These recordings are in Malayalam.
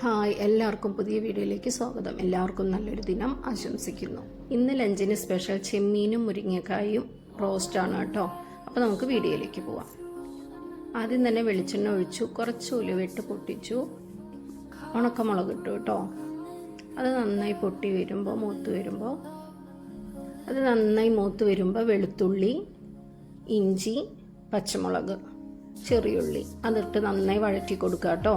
ഹായ്, എല്ലാവർക്കും പുതിയ വീഡിയോയിലേക്ക് സ്വാഗതം. എല്ലാവർക്കും നല്ലൊരു ദിനം ആശംസിക്കുന്നു. ഇന്ന് ലഞ്ചിന് സ്പെഷ്യൽ ചെമ്മീനും മുരിങ്ങക്കായും റോസ്റ്റാണ് കേട്ടോ. അപ്പോൾ നമുക്ക് വീഡിയോയിലേക്ക് പോവാം. ആദ്യം തന്നെ വെളിച്ചെണ്ണ ഒഴിച്ചു, കുറച്ച് ഉലുവയിട്ട് പൊട്ടിച്ചു, ഉണക്കമുളക് ഇട്ടു കേട്ടോ. അത് നന്നായി പൊട്ടി വരുമ്പോൾ മൂത്ത് വരുമ്പോൾ വെളുത്തുള്ളി, ഇഞ്ചി, പച്ചമുളക്, ചെറിയുള്ളി അതിട്ട് നന്നായി വഴറ്റി കൊടുക്കുക കേട്ടോ.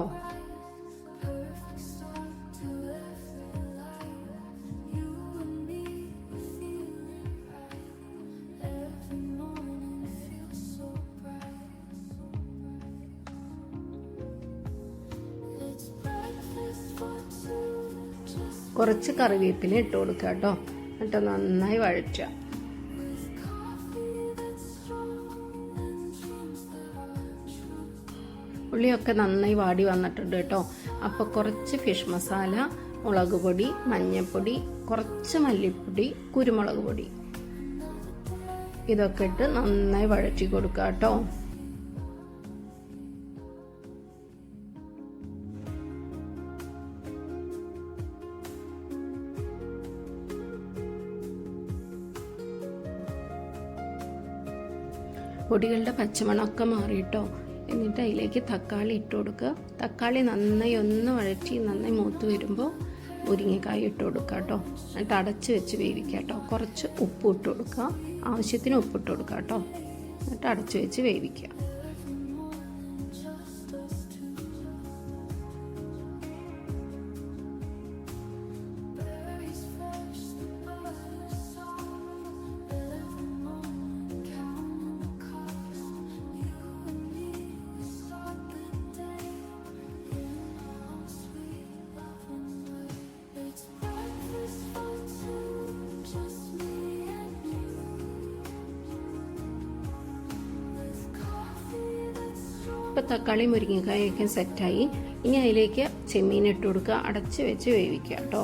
കുറച്ച് കറിവേപ്പില ഇട്ട് കൊടുക്കുക കേട്ടോ. എന്നിട്ട് നന്നായി വഴറ്റുക. ഉള്ളിയൊക്കെ നന്നായി വാടി വന്നിട്ടുണ്ട് കേട്ടോ. അപ്പോൾ കുറച്ച് ഫിഷ് മസാല, മുളക് പൊടി, മഞ്ഞൾപ്പൊടി, കുറച്ച് മല്ലിപ്പൊടി, കുരുമുളക് പൊടി ഇതൊക്കെ ഇട്ട് നന്നായി വഴറ്റി കൊടുക്കുക കേട്ടോ. പൊടികളുടെ പച്ചമണമൊക്കെ മാറിയിട്ടോ. എന്നിട്ട് അതിലേക്ക് തക്കാളി ഇട്ട് കൊടുക്കുക. തക്കാളി നന്നായി ഒന്ന് വഴറ്റി നന്നായി മൂത്ത് വരുമ്പോൾ മുരിങ്ങക്കായ ഇട്ട് കൊടുക്കുക കേട്ടോ. എന്നിട്ട് അടച്ച് വെച്ച് വേവിക്കുക കേട്ടോ. കുറച്ച് ഉപ്പ് ഇട്ട് കൊടുക്കുക, ആവശ്യത്തിന് ഉപ്പിട്ട് കൊടുക്കുക കേട്ടോ. എന്നിട്ട് അടച്ച് വെച്ച് വേവിക്കുക. ഇപ്പോൾ തക്കാളി മുരിങ്ങക്കായൊക്കെ സെറ്റായി. ഇനി അതിലേക്ക് ചെമ്മീൻ ഇട്ട് കൊടുക്കുക, അടച്ച് വെച്ച് വേവിക്കുക കേട്ടോ.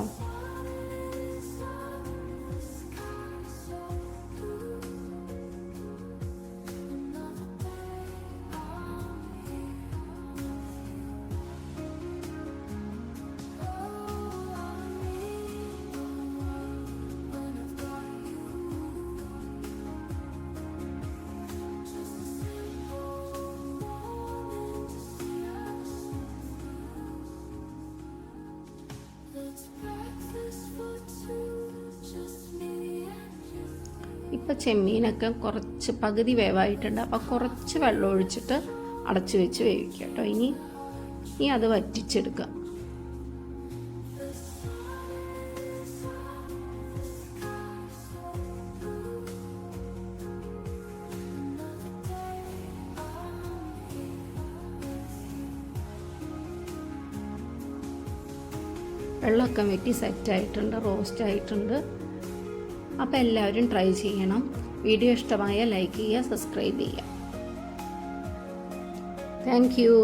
ഇപ്പം ചെമ്മീനൊക്കെ കുറച്ച് പകുതി വേവായിട്ടുണ്ട്. അപ്പോൾ കുറച്ച് വെള്ളം ഒഴിച്ചിട്ട് അടച്ചു വെച്ച് വേവിക്കുക കേട്ടോ. ഇനി അത് വറ്റിച്ചെടുക്കുക. വെള്ളമൊക്കെ വറ്റി സെറ്റായിട്ടുണ്ട്, റോസ്റ്റ് ആയിട്ടുണ്ട്. അപ്പോൾ എല്ലാവരും ട്രൈ ചെയ്യണം. വീഡിയോ ഇഷ്ടമായ ലൈക്ക് ചെയ്യുക, സബ്സ്ക്രൈബ് ചെയ്യുക. Thank you.